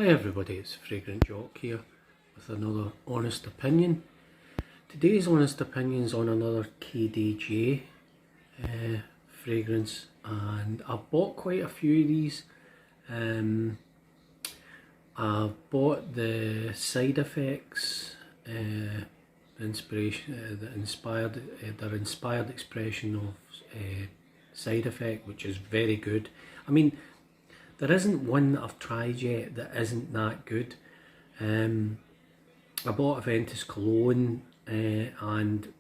Hi everybody, it's Fragrant Jock here with another honest opinion. Today's honest opinion is on another KDJ fragrance, and I've bought quite a few of these. I've bought the side effects, their inspired expression of side effect, which is very good. I mean, there isn't one that I've tried yet that isn't that good. I bought Aventus cologne and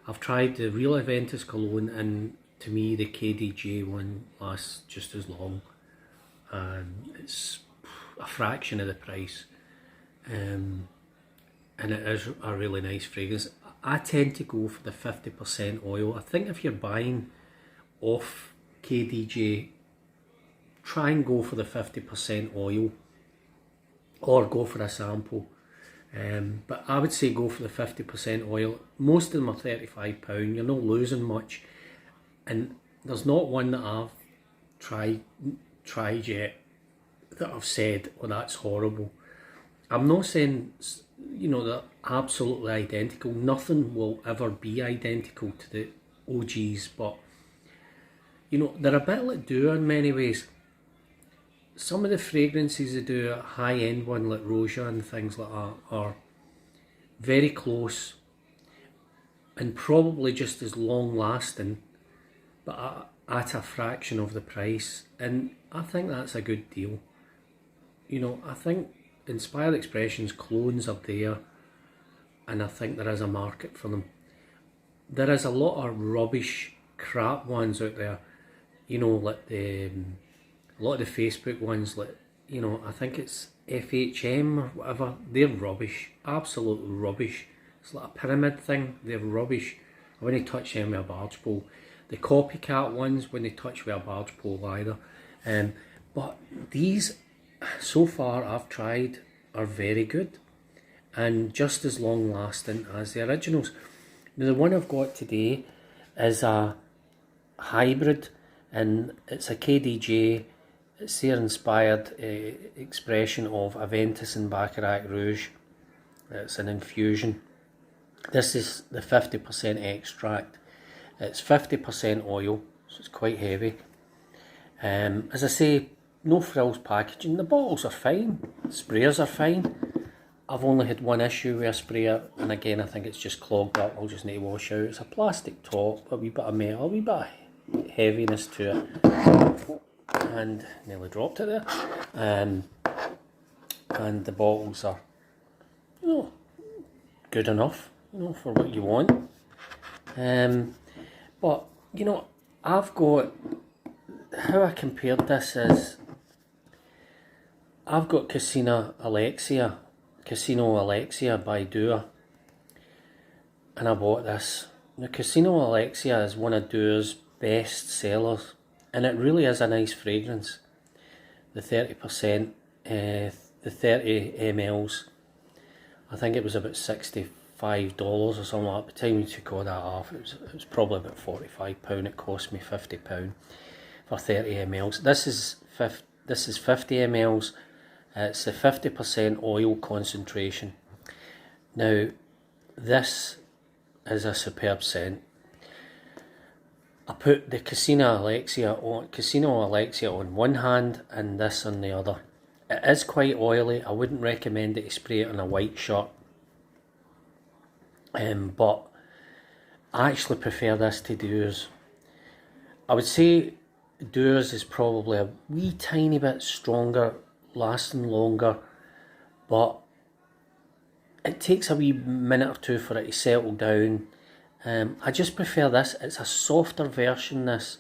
I've tried the real Aventus cologne, and to me the KDJ one lasts just as long, and it's a fraction of the price, and it is a really nice fragrance. I tend to go for the 50% oil. I think if you're buying off KDJ, try and go for the 50% oil or go for a sample, but I would say go for the 50% oil. Most of them are £35, you're not losing much, and there's not one that I've tried yet that I've said, oh, that's horrible. I'm not saying, you know, they're absolutely identical. Nothing will ever be identical to the OGs, but you know, they're a bit like Dior in many ways. Some of the fragrances they do, a high-end one like Roja and things like that, are very close and probably just as long-lasting, but at a fraction of the price, and I think that's a good deal. You know, I think Inspired Expressions clones are there, and I think there is a market for them. There is a lot of rubbish crap ones out there, you know, like a lot of the Facebook ones, like, you know, I think it's FHM or whatever, they're rubbish, absolute rubbish. It's like a pyramid thing, they're rubbish. I wouldn't touch them with a barge pole. The copycat ones, when they touch with a barge pole either. But these, so far I've tried, are very good and just as long lasting as the originals. Now the one I've got today is a hybrid, and it's a KDJ. It's their inspired expression of Aventus and Baccarat Rouge. It's an infusion. This is the 50% extract. It's 50% oil, so it's quite heavy. As I say, no frills packaging. The bottles are fine, sprayers are fine. I've only had one issue with a sprayer, and again I think it's just clogged up. I'll just need to wash out. It's a plastic top, a wee bit of metal, a wee bit of heaviness to it. And nearly dropped it there. And the bottles are, you know, good enough, you know, for what you want. But you know, I've got, how I compared this is, I've got Casino Alexia by Dior, and I bought this. Now Casino Alexia is one of Dior's best sellers, and it really is a nice fragrance. The 30%, the 30 mls, I think it was about $65 or something like that. By the time we took all that off, it was probably about £45. It cost me £50 for 30 mls. This is 50 mls. It's the 50% oil concentration. Now, this is a superb scent. I put the Casino Alexia on one hand and this on the other. It is quite oily. I wouldn't recommend it to spray it on a white shirt. But I actually prefer this to Dior's. I would say Dior's is probably a wee tiny bit stronger, lasting longer, but it takes a wee minute or two for it to settle down. I just prefer this. It's a softer version, this,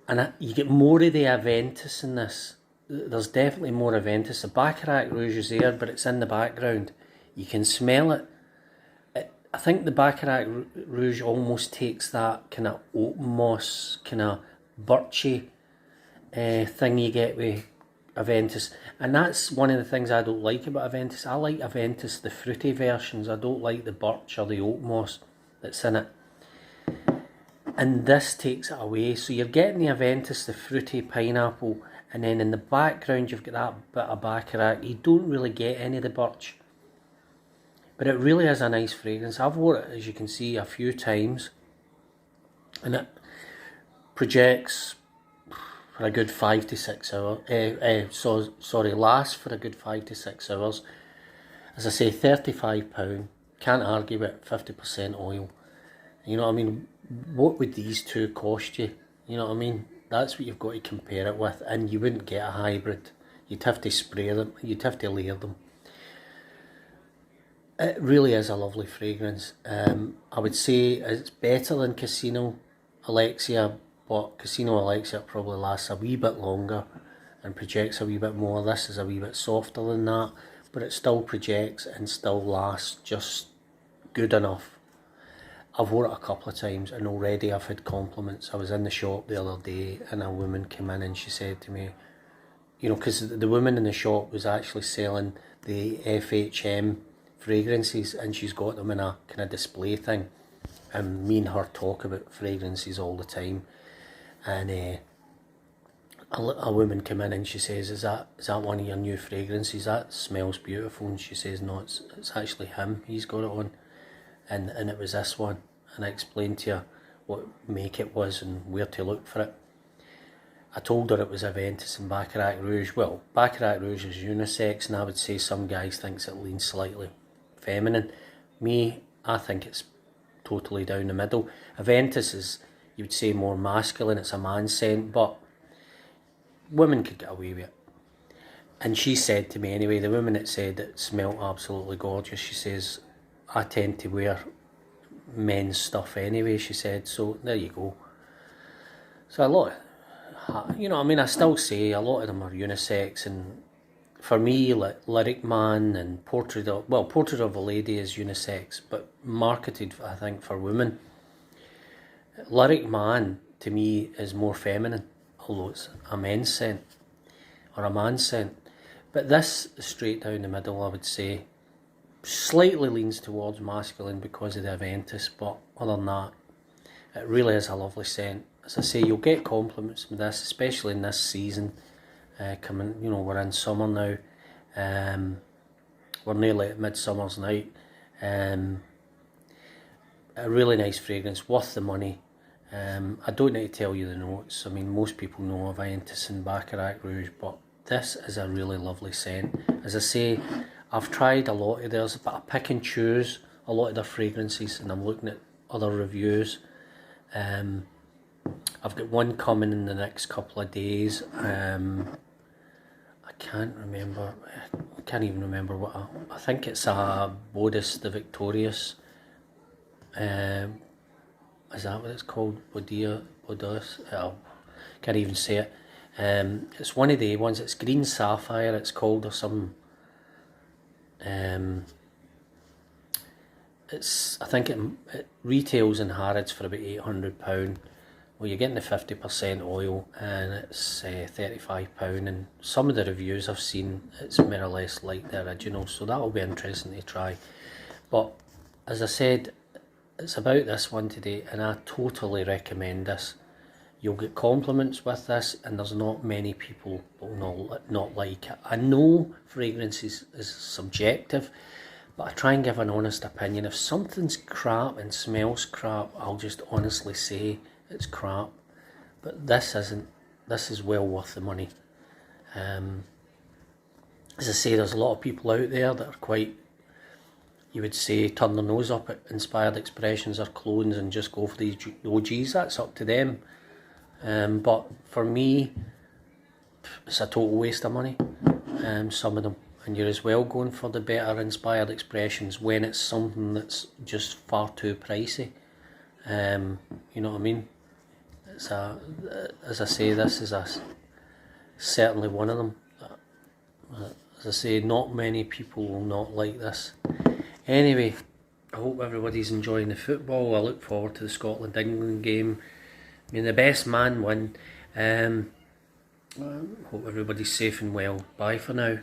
and you get more of the Aventus in this. There's definitely more Aventus. The Baccarat Rouge is there, but it's in the background. You can smell it. I think the Baccarat Rouge almost takes that kind of oat moss, kind of birchy thing you get with Aventus, and that's one of the things I don't like about Aventus. I like Aventus, the fruity versions. I don't like the birch or the oat moss that's in it, and this takes it away. So you're getting the Aventus, the fruity pineapple, And then in the background you've got that bit of baccarat. You don't really get any of the birch, but it really is a nice fragrance. I've worn it, as you can see, a few times, and it projects for a good 5 to 6 hours. Lasts for a good 5 to 6 hours. As I say, £35. Can't argue with 50% oil. You know what I mean? What would these two cost you? You know what I mean? That's what you've got to compare it with, and you wouldn't get a hybrid. You'd have to spray them, you'd have to layer them. It really is a lovely fragrance. I would say it's better than Casino Alexia, but Casino Alexia probably lasts a wee bit longer and projects a wee bit more. This is a wee bit softer than that, but it still projects and still lasts just good enough. I've worn it a couple of times and already I've had compliments. I was in the shop the other day and a woman came in and she said to me, you know, because the woman in the shop was actually selling the FHM fragrances and she's got them in a kind of display thing, and me and her talk about fragrances all the time, and a woman came in and she says, is that one of your new fragrances? That smells beautiful. And she says, no, it's actually him, he's got it on. And it was this one, and I explained to her what make it was and where to look for it. I told her it was Aventus and Baccarat Rouge. Well, Baccarat Rouge is unisex, and I would say some guys thinks it leans slightly feminine. Me, I think it's totally down the middle. Aventus is, you would say, more masculine, it's a man's scent, but women could get away with it. And she said to me anyway, the woman that said it smelled absolutely gorgeous, she says, I tend to wear men's stuff anyway, she said, so there you go. So a lot, you know, I mean, I still say a lot of them are unisex, and for me, like Lyric Man and Portrait of a Lady is unisex, but marketed, I think, for women. Lyric Man, to me, is more feminine, although it's a men's scent, or a man's scent. But this is straight down the middle, I would say. Slightly leans towards masculine because of the Aventus, but other than that, it really is a lovely scent. As I say, you'll get compliments with this, especially in this season. Coming, you know, we're in summer now. We're nearly at Midsummer's Night. A really nice fragrance, worth the money. I don't need to tell you the notes. I mean, most people know of Aventus and Baccarat Rouge, but this is a really lovely scent. As I say, I've tried a lot of theirs, but I pick and choose a lot of their fragrances, and I'm looking at other reviews. I've got one coming in the next couple of days. I can't even remember what I think it's a Bodis the Victorious. Is that what it's called? Bodis? Can't even say it. It's one of the ones, it's green sapphire it's called, or some. I think it retails in Harrods for about £800. Well, you're getting the 50% oil, and it's £35. And some of the reviews I've seen, it's more or less like the original, so that'll be interesting to try. But as I said, it's about this one today, and I totally recommend this. You'll get compliments with this, and there's not many people will not like it. I know fragrance is subjective, but I try and give an honest opinion. If something's crap and smells crap, I'll just honestly say it's crap. But this isn't. This is well worth the money. As I say, there's a lot of people out there that are quite, you would say, turn their nose up at inspired expressions or clones and just go for these OGs. That's up to them. But for me, it's a total waste of money, some of them, and you're as well going for the better inspired expressions when it's something that's just far too pricey. You know what I mean? It's as I say, this is certainly one of them. As I say, not many people will not like this. Anyway, I hope everybody's enjoying the football. I look forward to the Scotland-England game. I mean, the best man win. Hope everybody's safe and well. Bye for now.